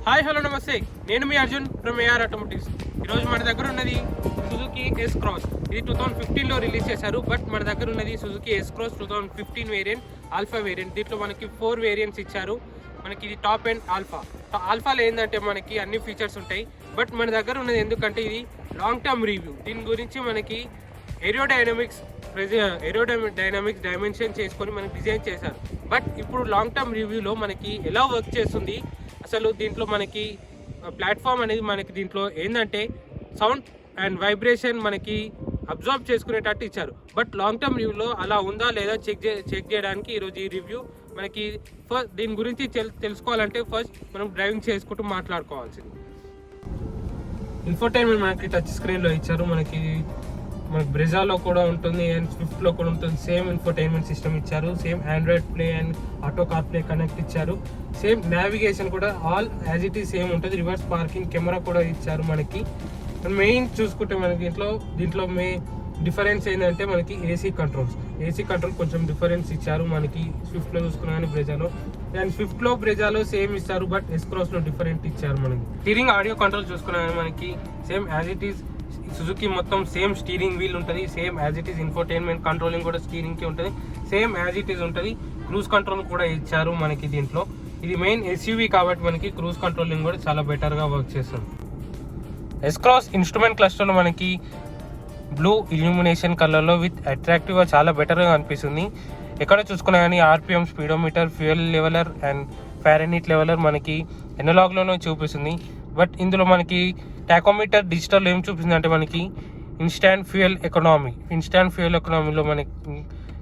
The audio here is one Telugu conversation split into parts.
హాయ్ హలో నమస్తే, నేను మీ అర్జున్ ఫ్రమ్ ఏఆర్ ఆటోమోటివ్స్. ఈరోజు మన దగ్గర ఉన్నది సుజుకి ఎస్ క్రాస్. ఇది 2015లో రిలీజ్ చేశారు. బట్ మన దగ్గర ఉన్నది Suzuki S Cross 2015 variant, alpha variant. దీంట్లో మనకి 4 వేరియంట్స్ ఇచ్చారు. మనకి ఇది టాప్ అండ్ ఆల్ఫాలో ఏంటంటే మనకి అన్ని ఫీచర్స్ ఉంటాయి. బట్ మన దగ్గర ఉన్నది ఎందుకంటే ఇది లాంగ్ టర్మ్ రివ్యూ. దీని గురించి మనకి ఏరోడైనమిక్స్ డైమెన్షన్ చేసుకొని మనకి డిజైన్ చేశారు. బట్ ఇప్పుడు లాంగ్ టర్మ్ రివ్యూలో మనకి ఎలా వర్క్ చేస్తుంది, అసలు దీంట్లో మనకి ప్లాట్ఫామ్ అనేది మనకి దీంట్లో ఏంటంటే సౌండ్ అండ్ వైబ్రేషన్ మనకి అబ్జర్వ్ చేసుకునేటట్టు ఇచ్చారు. బట్ లాంగ్ టర్మ్ రివ్యూలో అలా ఉందా లేదా చెక్ చేయడానికి ఈరోజు ఈ రివ్యూ మనకి. ఫస్ట్ దీని గురించి తెలుసుకోవాలంటే ఫస్ట్ మనం డ్రైవింగ్ చేసుకుంటూ మాట్లాడుకోవాల్సింది. ఇన్ఫోటైన్మెంట్ మనకి టచ్ స్క్రీన్లో ఇచ్చారు. మనకి బ్రెజాలో కూడా ఉంటుంది అండ్ స్విఫ్ట్లో కూడా ఉంటుంది. సేమ్ ఇన్ఫోటైన్మెంట్ సిస్టమ్ ఇచ్చారు. Same Android play and auto car play connect ఇచ్చారు. సేమ్ నావిగేషన్ కూడా all as it is same ఉంటుంది. రివర్స్ పార్కింగ్ కెమెరా కూడా ఇచ్చారు. మనకి మెయిన్ చూసుకుంటే మనకి దీంట్లో డిఫరెన్స్ ఏంటంటే మనకి ఏసీ కంట్రోల్ కొంచెం డిఫరెన్స్ ఇచ్చారు. మనకి స్విఫ్ట్లో చూసుకున్నా కానీ బ్రెజాలో, అండ్ స్విఫ్ట్లో బ్రెజాలో సేమ్ ఇస్తారు. బట్ ఎస్ క్రాస్లో డిఫరెంట్ ఇచ్చారు. మనకి స్టీరింగ్ ఆడియో కంట్రోల్ చూసుకున్నా కానీ మనకి same as it is Suzuki మొత్తం సేమ్ స్టీరింగ్ వీల్ ఉంటుంది. Same as it is infotainment controlling కూడా స్టీరింగ్కి ఉంటుంది. సేమ్ యాజ్ ఇట్ ఈస్ ఉంటుంది. క్రూజ్ కంట్రోల్ కూడా ఇచ్చారు మనకి దీంట్లో. ఇది మెయిన్ ఎస్యూవీ కాబట్టి మనకి క్రూజ్ కంట్రోలింగ్ కూడా చాలా బెటర్గా వర్క్ చేస్తుంది. ఎస్ క్రాస్ ఇన్స్ట్రుమెంట్ క్లస్టర్లో మనకి బ్లూ ఇల్యూమినేషన్ కలర్లో విత్ అట్రాక్టివ్గా చాలా బెటర్గా అనిపిస్తుంది. ఎక్కడ చూసుకున్నా కానీ RPM, speedometer, fuel leveller and Fahrenheit leveller మనకి ఎనలాగ్లోనే చూపిస్తుంది. బట్ ఇందులో మనకి టాకోమీటర్ డిజిటల్ ఏం చూపిస్తుంది అంటే మనకి ఇన్స్టాంట్ ఫ్యూయల్ ఎకనామీలో మనకి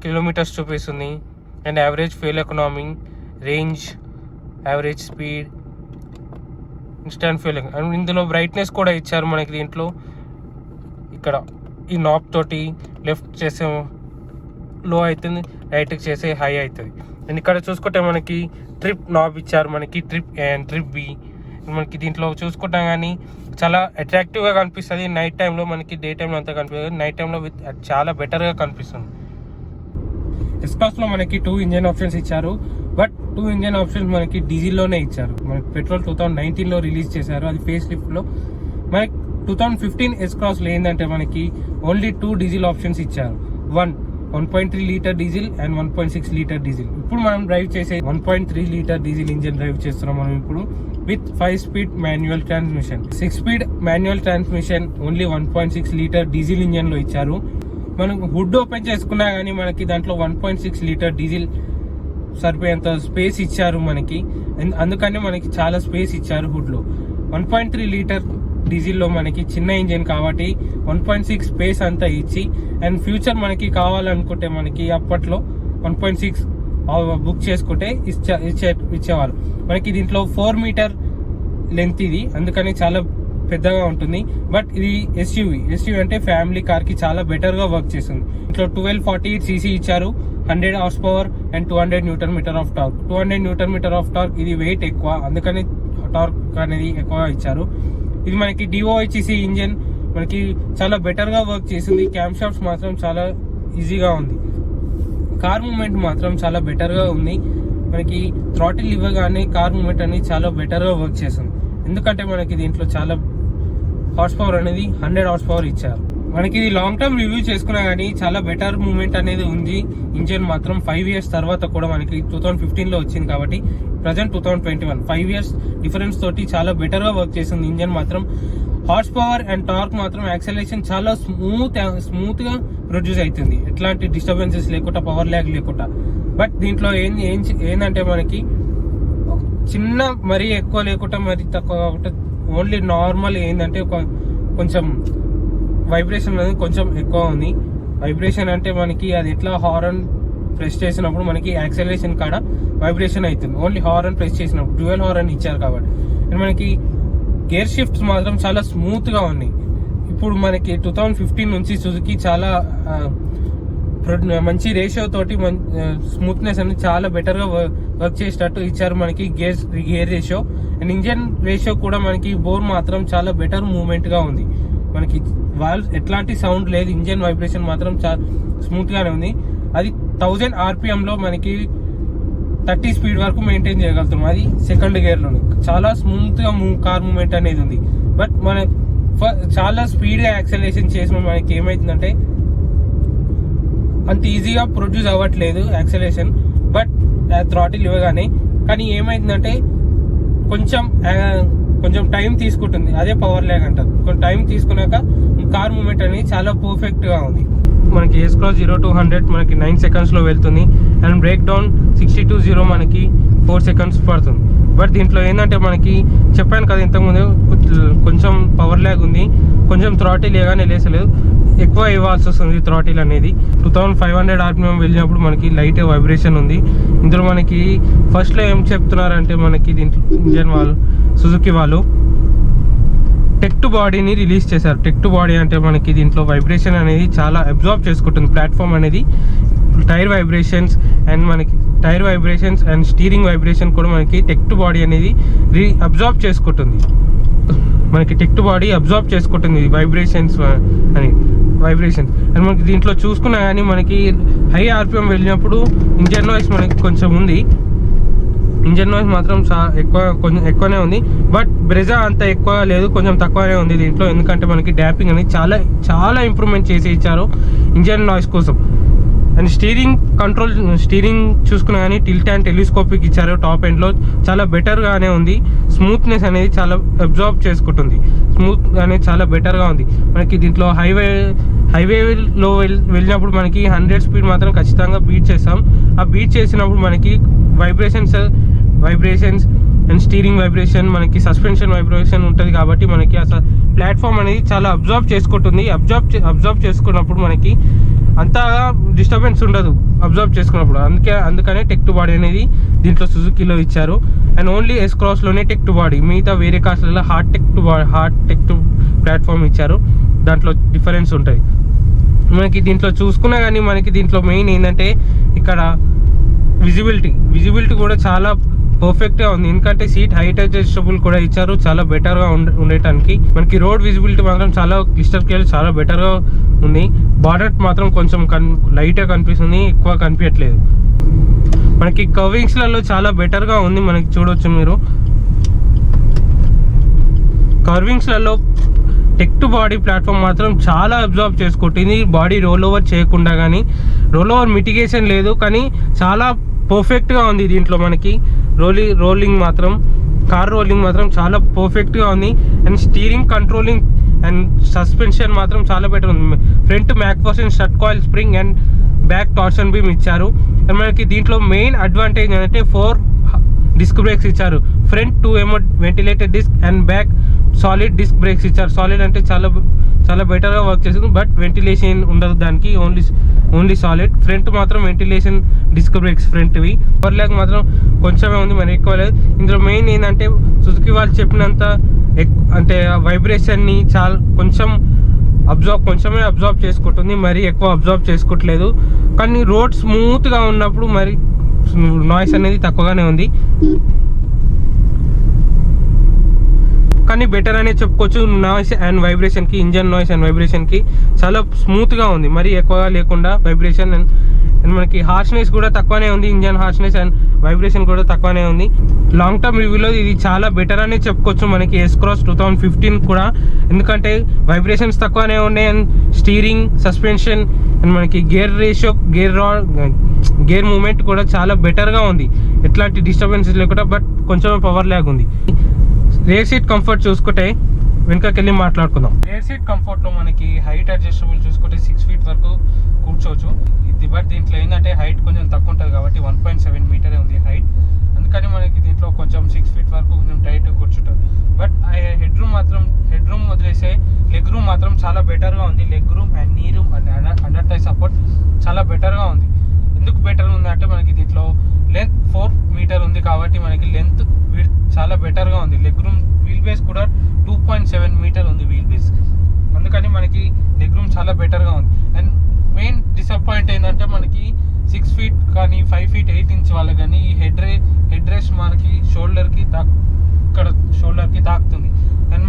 కిలోమీటర్స్ చూపిస్తుంది and average fuel economy, range, average speed, instant fuel. And ఇందులో బ్రైట్నెస్ కూడా ఇచ్చారు మనకి దీంట్లో. ఇక్కడ ఈ నాబ్ తోటి లెఫ్ట్ చేసే లో అవుతుంది, రైట్కి చేసే హై అవుతుంది. అండ్ ఇక్కడ చూసుకుంటే మనకి ట్రిప్ నాబ్ ఇచ్చారు. మనకి ట్రిప్ అండ్ ట్రిప్ బి మనకి దీంట్లో చూసుకుంటాం కానీ చాలా అట్రాక్టివ్గా కనిపిస్తుంది. నైట్ టైంలో మనకి డే టైంలో అంతా కనిపిస్తుంది, నైట్ టైంలో చాలా బెటర్గా కనిపిస్తుంది. ఎస్ క్రాస్లో మనకి 2 ఇంజన్ ఆప్షన్స్ ఇచ్చారు. బట్ 2 ఇంజన్ ఆప్షన్స్ మనకి డీజిల్లోనే ఇచ్చారు. మనకి పెట్రోల్ 2019లో రిలీజ్ చేశారు, అది ఫేస్ లిఫ్ట్లో. మనకి 2015 ఎస్ క్రాస్లో ఏంటంటే మనకి ఓన్లీ 2 డీజిల్ ఆప్షన్స్ ఇచ్చారు. 1.3 litre diesel and 1.6 litre diesel. ఇప్పుడు మనం డ్రైవ్ చేసే 1.3 లీటర్ డీజిల్ ఇంజన్ డ్రైవ్ చేస్తున్నాం మనం ఇప్పుడు with 5 speed manual transmission. 6 speed manual transmission only 1.6 litre diesel ఇంజన్లో ఇచ్చారు. మనం హుడ్ ఓపెన్ చేసుకున్నా కానీ మనకి దాంట్లో 1.6 లీటర్ డీజిల్ సరిపోయేంత స్పేస్ ఇచ్చారు మనకి. అందుకని మనకి చాలా స్పేస్ ఇచ్చారు హుడ్లో. 1.3 లీటర్ డీజిల్లో మనకి చిన్న ఇంజిన్ కాబట్టి 1.6 స్పేస్ అంతా ఇచ్చి, అండ్ ఫ్యూచర్ మనకి కావాలనుకుంటే మనకి అప్పట్లో 1.6 బుక్ చేసుకుంటే ఇచ్చేవాళ్ళు. మనకి దీంట్లో 4 మీటర్ లెంత్ ఇది, అందుకని చాలా పెద్దగా ఉంటుంది. బట్ ఇది ఎస్యూవీ అంటే ఫ్యామిలీ కార్కి చాలా బెటర్గా వర్క్ చేస్తుంది. ఇంట్లో 1248 cc ఇచ్చారు, 100 horsepower and 200 newton metre of torque. 200 newton metre of torque, ఇది వెయిట్ ఎక్కువ, అందుకని టార్క్ అనేది ఎక్కువ ఇచ్చారు. ఇది మనకి DOHC ఇంజన్ మనకి చాలా బెటర్గా వర్క్ చేసింది. క్యామ్ షాఫ్ట్స్ మాత్రం చాలా ఈజీగా ఉంది. కార్ మూమెంట్ మాత్రం చాలా బెటర్గా ఉంది. మనకి థ్రాటిల్ ఇవ్వగానే కార్ మూమెంట్ అనేది చాలా బెటర్గా వర్క్ చేస్తుంది. ఎందుకంటే మనకి దీంట్లో చాలా హార్స్ పవర్ అనేది 100 హార్స్ పవర్ ఇచ్చారు. మనకి ఇది లాంగ్ టర్మ్ రివ్యూ చేసుకున్నా కానీ చాలా బెటర్ మూమెంట్ అనేది ఉంది. ఇంజన్ మాత్రం 5 years తర్వాత కూడా మనకి 2015లో వచ్చింది కాబట్టి ప్రజెంట్ 2021 5 years డిఫరెన్స్ తోటి చాలా బెటర్గా వర్క్ చేస్తుంది ఇంజన్ మాత్రం. హార్స్ పవర్ అండ్ టార్క్ మాత్రం యాక్సెలరేషన్ చాలా స్మూత్గా ప్రొడ్యూస్ అవుతుంది, ఎట్లాంటి డిస్టర్బెన్సెస్ లేకుండా, పవర్ ల్యాగ్ లేకుండా. బట్ దీంట్లో ఏంటంటే మనకి చిన్న మరీ ఎక్కువ లేకుండా మరీ తక్కువ కాకుండా ఓన్లీ నార్మల్ ఏంటంటే కొంచెం వైబ్రేషన్ అనేది కొంచెం ఎక్కువ ఉంది. వైబ్రేషన్ అంటే మనకి అది ఎట్లా హార్న్ ప్రెస్ చేసినప్పుడు మనకి యాక్సెలరేషన్ కాడ వైబ్రేషన్ అవుతుంది. ఓన్లీ హార్న్ ప్రెస్ చేసినప్పుడు డ్యూయల్ హార్న్ ఇచ్చారు కాబట్టి. మనకి గేర్ షిఫ్ట్స్ మాత్రం చాలా స్మూత్గా ఉన్నాయి. ఇప్పుడు మనకి 2015 నుంచి సుజుకి చాలా మంచి రేషియో తోటి స్మూత్నెస్ అనేది చాలా బెటర్గా వర్క్ చేసేటట్టు ఇచ్చారు మనకి gear ratio and engine ratio కూడా. మనకి బోర్ మాత్రం చాలా బెటర్ మూమెంట్గా ఉంది. మనకి వాల్వ్స్ ఎట్లాంటి సౌండ్ లేదు, ఇంజన్ వైబ్రేషన్ మాత్రం చాలా స్మూత్గానే ఉంది. అది 1000 RPMలో మనకి 30 స్పీడ్ వరకు మెయింటైన్ చేయగలుగుతాం. అది సెకండ్ గేర్లోనే చాలా స్మూత్గా కార్ మూమెంట్ అనేది ఉంది. బట్ మన చాలా స్పీడ్గా యాక్సెలరేషన్ చేసిన మనకి ఏమవుతుందంటే అంత ఈజీగా ప్రొడ్యూస్ అవ్వట్లేదు యాక్సెలరేషన్. బట్ థ్రాటిల్ ఇవ్వగానే కానీ ఏమైందంటే కొంచెం టైం తీసుకుంటుంది. అదే పవర్ ల్యాగ్ అంటారు. కొంచెం టైం తీసుకున్నాక కార్ మూమెంట్ అనేది చాలా పర్ఫెక్ట్గా ఉంది. మనకి S Cross 0 to 100 మనకి 9 secondsలో వెళ్తుంది. అండ్ బ్రేక్ డౌన్ 60 to 0 మనకి 4 seconds పడుతుంది. బట్ దీంట్లో ఏంటంటే మనకి చెప్పాను కదా ఇంతకుముందు కొంచెం పవర్ ల్యాగ్ ఉంది. కొంచెం థ్రాటిల్ ఏగానే లేసలేదు, ఎక్కువ ఇవ్వాల్సి వస్తుంది థ్రాటిల్ అనేది. 2500 RPM వెళ్ళినప్పుడు మనకి లైట్ వైబ్రేషన్ ఉంది. ఇందులో మనకి ఫస్ట్లో ఏం చెప్తున్నారంటే మనకి దీంట్లో ఇంజన్ వాళ్ళు సుజుకి వాళ్ళు టెక్ టు బాడీని రిలీజ్ చేశారు. టెక్ టు బాడీ అంటే మనకి దీంట్లో వైబ్రేషన్ అనేది చాలా అబ్జార్బ్ చేసుకుంటుంది. ప్లాట్ఫామ్ అనేది tyre vibrations and steering vibration కూడా మనకి టెక్ టు బాడీ అనేది అబ్జార్బ్ చేసుకుంటుంది. మనకి టెక్ టు బాడీ అబ్జార్బ్ చేసుకుంటుంది వైబ్రేషన్స్ అండ్ మనకి దీంట్లో చూసుకున్నా కానీ మనకి హై RPM వెళ్ళినప్పుడు ఇంజన్ నాయిస్ మనకి కొంచెం ఉంది. ఇంజన్ నాయిస్ మాత్రం కొంచెం ఎక్కువనే ఉంది. బట్ బ్రెజా అంత ఎక్కువ లేదు, కొంచెం తక్కువనే ఉంది దీంట్లో. ఎందుకంటే మనకి డ్యాంపింగ్ అనేది చాలా చాలా ఇంప్రూవ్మెంట్ చేసి ఇచ్చారు ఇంజన్ నాయిస్ కోసం. అండ్ స్టీరింగ్ చూసుకున్నా కానీ టిల్ట్ అండ్ టెలిస్కోపిక్ ఇచ్చారు. టాప్ ఎండ్లో చాలా బెటర్గానే ఉంది. స్మూత్నెస్ అనేది చాలా అబ్జార్బ్ చేసుకుంటుంది. స్మూత్ అనేది చాలా బెటర్గా ఉంది. మనకి దీంట్లో హైవేలో వెళ్ళినప్పుడు మనకి 100 స్పీడ్ మాత్రం ఖచ్చితంగా బీట్ చేస్తాం. ఆ బీట్ చేసినప్పుడు మనకి వైబ్రేషన్స్ అండ్ స్టీరింగ్ వైబ్రేషన్, మనకి సస్పెన్షన్ వైబ్రేషన్ ఉంటుంది. కాబట్టి మనకి అసలు ప్లాట్ఫామ్ అనేది చాలా అబ్జార్బ్ చేసుకుంటుంది. అబ్జార్బ్ చేసుకున్నప్పుడు మనకి అంతగా డిస్టర్బెన్స్ ఉండదు అబ్జర్వ్ చేసుకున్నప్పుడు. అందుకనే టెక్ టు బాడీ అనేది దీంట్లో సుజుకిలో ఇచ్చారు. అండ్ ఓన్లీ S Crossలోనే టెక్ టు బాడీ, మిగతా వేరే కార్స్లలో హార్డ్ టెక్ టు ప్లాట్ఫామ్ ఇచ్చారు. దాంట్లో డిఫరెన్స్ ఉంటుంది. మనకి దీంట్లో చూసుకున్నా కానీ మనకి దీంట్లో మెయిన్ ఏంటంటే ఇక్కడ విజిబిలిటీ కూడా చాలా పర్ఫెక్ట్గా ఉంది. ఎందుకంటే సీట్ హైట్ అడ్జస్టబుల్ కూడా ఇచ్చారు చాలా బెటర్గా ఉండటానికి. మనకి రోడ్ విజిబిలిటీ మాత్రం చాలా క్లిస్టర్ క్లియర్ చాలా బెటర్గా ఉంది. బార్డర్ మాత్రం కొంచెం లైట్గా కనిపిస్తుంది, ఎక్కువ కనిపించట్లేదు. మనకి కర్వింగ్స్లలో చాలా బెటర్గా ఉంది. మనకి చూడవచ్చు మీరు కర్వింగ్స్లలో టెక్ టు బాడీ ప్లాట్ఫామ్ మాత్రం చాలా అబ్జార్బ్ చేసుకుంటుంది. బాడీ రోల్ ఓవర్ చేయకుండా, కానీ రోల్ ఓవర్ మిటిగేషన్ లేదు, కానీ చాలా పర్ఫెక్ట్గా ఉంది. దీంట్లో మనకి కార్ రోలింగ్ మాత్రం చాలా పర్ఫెక్ట్గా ఉంది. And steering controlling and suspension మాత్రం చాలా బెటర్ ఉంది. Front MacPherson strut coil spring and back torsion beam ఇచ్చారు. అండ్ మనకి దీంట్లో మెయిన్ అడ్వాంటేజ్ ఏంటంటే 4 డిస్క్ బ్రేక్స్ ఇచ్చారు. Front 2 ventilated disc and back solid disc brakes ఇచ్చారు. సాలిడ్ అంటే చాలా బెటర్గా వర్క్ చేస్తుంది. బట్ వెంటిలేషన్ ఉండదు దానికి, ఓన్లీ సాలిడ్. ఫ్రంట్ మాత్రం వెంటిలేషన్ డిస్క్ బ్రేక్స్ ఫ్రంట్వి. పవర్ ల్యాగ్ మాత్రం కొంచెమే ఉంది, మరి ఎక్కువ లేదు. ఇందులో మెయిన్ ఏంటంటే సుజుకి వాళ్ళు చెప్పినంత అంటే వైబ్రేషన్ని కొంచెమే అబ్జార్బ్ చేసుకుంటుంది, మరి ఎక్కువ అబ్జార్బ్ చేసుకోవట్లేదు. కానీ రోడ్ స్మూత్గా ఉన్నప్పుడు మరి నాయిస్ అనేది తక్కువగానే ఉంది. కానీ బెటర్ అనే చెప్పుకోవచ్చు. నాయిస్ అండ్ వైబ్రేషన్కి, ఇంజన్ నాయిస్ అండ్ వైబ్రేషన్కి చాలా స్మూత్గా ఉంది, మరి ఎక్కువగా లేకుండా వైబ్రేషన్. అండ్ మనకి హార్ష్నెస్ కూడా తక్కువనే ఉంది. ఇంజన్ హార్ష్నెస్ అండ్ వైబ్రేషన్ కూడా తక్కువనే ఉంది. లాంగ్ టర్మ్ రివ్యూలో ఇది చాలా బెటర్ అనే చెప్పుకోవచ్చు మనకి S Cross 2015 కూడా. ఎందుకంటే వైబ్రేషన్స్ తక్కువనే ఉన్నాయి. అండ్ స్టీరింగ్, సస్పెన్షన్ అండ్ మనకి గేర్ రేషియో, గేర్ మూమెంట్ కూడా చాలా బెటర్గా ఉంది. ఎట్లాంటి డిస్టర్బెన్సెస్ లేకుండా. బట్ కొంచెం పవర్ ల్యాగ్ ఉంది. రేర్ సీట్ కంఫర్ట్ చూసుకుంటే వెనకకెళ్ళి మాట్లాడుకుందాం. రేర్ సీట్ కంఫర్ట్లో మనకి హైట్ అడ్జస్టబుల్ చూసుకుంటే 6 feet వరకు కూర్చోవచ్చు. బట్ దీంట్లో ఏంటంటే హైట్ కొంచెం తక్కువ ఉంటుంది కాబట్టి 1.7 మీటరే ఉంది హైట్. అందుకని మనకి దీంట్లో కొంచెం 6 feet వరకు కొంచెం టైట్ కూర్చుంటుంది. బట్ హెడ్ రూమ్ వదిలేసే లెగ్ రూమ్ మాత్రం చాలా బెటర్గా ఉంది. Legroom and knee room and under thigh support చాలా బెటర్గా ఉంది. ఎందుకు బెటర్ ఉంది అంటే మనకి దీంట్లో లెంత్ 4 మీటర్ ఉంది కాబట్టి మనకి లెంత్ చాలా బెటర్గా ఉంది. లెగ్ రూమ్ వీల్ బేస్ కూడా 2.7 మీటర్ ఉంది వీల్ బేస్. అందుకని మనకి లెగ్ రూమ్ చాలా బెటర్గా ఉంది. అండ్ మెయిన్ డిసప్పాయింట్ ఏంటంటే మనకి 6 feet కానీ 5 feet 8 inch వాళ్ళకి కానీ ఈ హెడ్ రెస్ట్ మనకి షోల్డర్కి తాకుతుంది. అండ్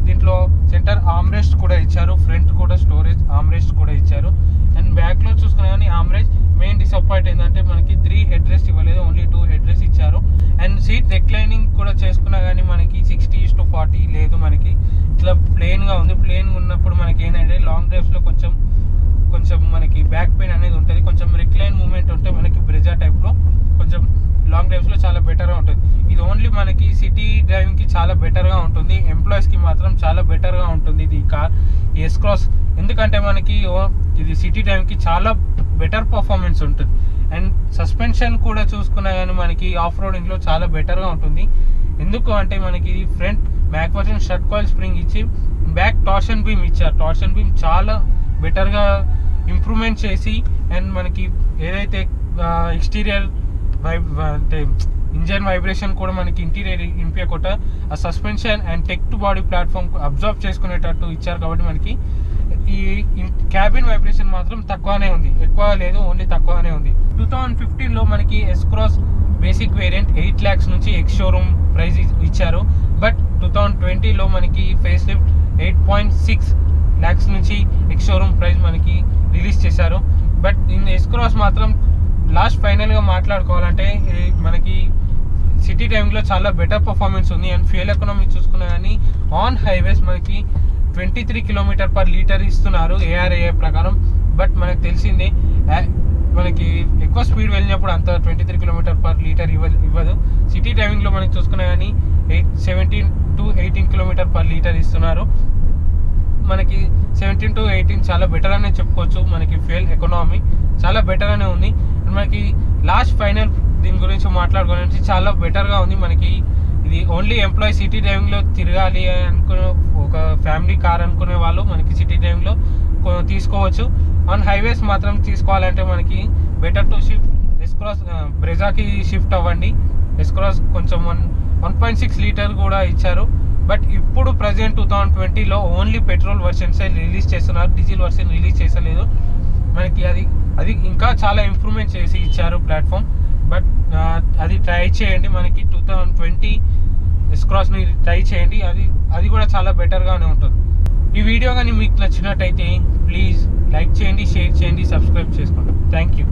దీంట్లో సెంటర్ ఆమ్రెస్ట్ కూడా ఇచ్చారు. ఫ్రంట్ కూడా స్టోరేజ్ ఆమ్రెస్ట్ కూడా ఇచ్చారు. అండ్ బ్యాక్లో చూసుకున్నా కానీ ఆమ్రెస్ట్. మెయిన్ డిసప్పాయింట్ ఏంటంటే మనకి 3 head rest ఇవ్వలేదు, ఓన్లీ 2 head రిక్లైనింగ్ కూడా చేసుకున్నా కానీ మనకి 60:40 లేదు, మనకి ఇట్లా ప్లెయిన్గా ఉంది. ప్లెయిన్గా ఉన్నప్పుడు మనకి ఏంటంటే లాంగ్ డ్రైవ్స్లో కొంచెం మనకి బ్యాక్ పెయిన్ అనేది ఉంటుంది. కొంచెం రిక్లైన్ మూమెంట్ ఉంటే మనకి బ్రెజా టైప్లో కొంచెం లాంగ్ డ్రైవ్స్లో చాలా బెటర్గా ఉంటుంది. ఇది ఓన్లీ మనకి సిటీ డ్రైవింగ్కి చాలా బెటర్గా ఉంటుంది, ఎంప్లాయీస్కి మాత్రం చాలా బెటర్గా ఉంటుంది ఇది కార్ ఎస్ క్రాస్. ఎందుకంటే మనకి ఇది సిటీ డ్రైవింగ్కి చాలా బెటర్ పర్ఫార్మెన్స్ ఉంటుంది. అండ్ సస్పెన్షన్ కూడా చూసుకున్నా కానీ మనకి ఆఫ్ రోడింగ్లో చాలా బెటర్గా ఉంటుంది. ఎందుకు అంటే మనకి ఫ్రంట్ మ్యాక్ఫర్సన్ షట్ కాయిల్ స్ప్రింగ్ ఇచ్చి బ్యాక్ టార్షన్ బీమ్ ఇచ్చారు. టార్షన్ బీమ్ చాలా బెటర్గా ఇంప్రూవ్మెంట్ చేసి అండ్ మనకి ఏదైతే ఎక్స్టీరియర్ అంటే ఇంజన్ వైబ్రేషన్ కూడా మనకి ఇంటీరియర్ ఇంపియకుండా ఆ suspension and tech to body platform observe చేసుకునేటట్టు ఇచ్చారు. కాబట్టి మనకి ఈ క్యాబిన్ వైబ్రేషన్ మాత్రం తక్కువనే ఉంది, ఎక్కువ లేదు, ఓన్లీ తక్కువనే ఉంది. 2015లో మనకి S Cross basic variant 8 lakhs నుంచి ఎక్స్ షోరూమ్ ప్రైస్ ఇచ్చారు. బట్ 2020లో మనకి ఫేస్ లిఫ్ట్ 8.6 lakhs నుంచి ఎక్స్ షోరూమ్ ప్రైస్ మనకి రిలీజ్ చేశారు. బట్ ఎస్ క్రాస్ మాత్రం లాస్ట్ ఫైనల్గా మాట్లాడుకోవాలంటే మనకి సిటీ డ్రైవింగ్లో చాలా బెటర్ పర్ఫార్మెన్స్ ఉంది. అండ్ ఫ్యూయల్ ఎకనామీ చూసుకున్నా కానీ ఆన్ హైవేస్ మనకి 23 km/L ఇస్తున్నారు ARAI ప్రకారం. బట్ మనకు తెలిసిందే మనకి ఎక్కువ స్పీడ్ వెళ్ళినప్పుడు అంత 23 km/L ఇవ్వదు. సిటీ డ్రైవింగ్లో మనకి చూసుకున్నా కానీ 17 to 18 km/L ఇస్తున్నారు. మనకి 17 to 18 చాలా బెటర్ అనే చెప్పుకోవచ్చు. మనకి ఫ్యూయల్ ఎకనామీ చాలా బెటర్ అనే ఉంది. మనకి లాస్ట్ ఫైనల్ దీని గురించి మాట్లాడుకోవడానికి చాలా బెటర్గా ఉంది. మనకి ఇది ఓన్లీ ఎంప్లాయీ సిటీ డ్రైవింగ్లో తిరగాలి అనుకునే ఒక ఫ్యామిలీ కార్ అనుకునే వాళ్ళు మనకి సిటీ డ్రైవింగ్లో తీసుకోవచ్చు. ఆన్ హైవేస్ మాత్రం తీసుకోవాలంటే మనకి better to shift S Cross బ్రెజాకి షిఫ్ట్ అవ్వండి. ఎస్ క్రాస్ కొంచెం 1.6 లీటర్ కూడా ఇచ్చారు. బట్ ఇప్పుడు ప్రజెంట్ 2020లో ఓన్లీ పెట్రోల్ వర్షన్స్ రిలీజ్ చేస్తున్నారు, డీజిల్ వర్షన్ రిలీజ్ చేసలేదు. మనకి అది ఇంకా చాలా ఇంప్రూవ్మెంట్ చేసి ఇచ్చారు ప్లాట్ఫామ్. బట్ అది ట్రై చేయండి, మనకి 2020 ఎస్ క్రాస్ని ట్రై చేయండి, అది కూడా చాలా బెటర్గానే ఉంటుంది. ఈ వీడియో కానీ మీకు నచ్చినట్టయితే ప్లీజ్ లైక్ చేయండి, షేర్ చేయండి, సబ్స్క్రైబ్ చేసుకోండి. Thank you.